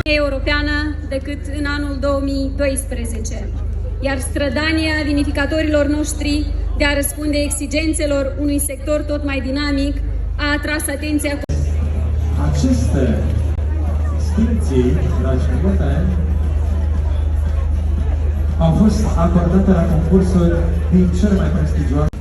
Europeană decât în anul 2012, iar strădania vinificatorilor noștri de a răspunde exigențelor unui sector tot mai dinamic a atras atenția. Aceste distinții, dragi prieteni, au fost acordate la concursuri din cele mai prestigioase.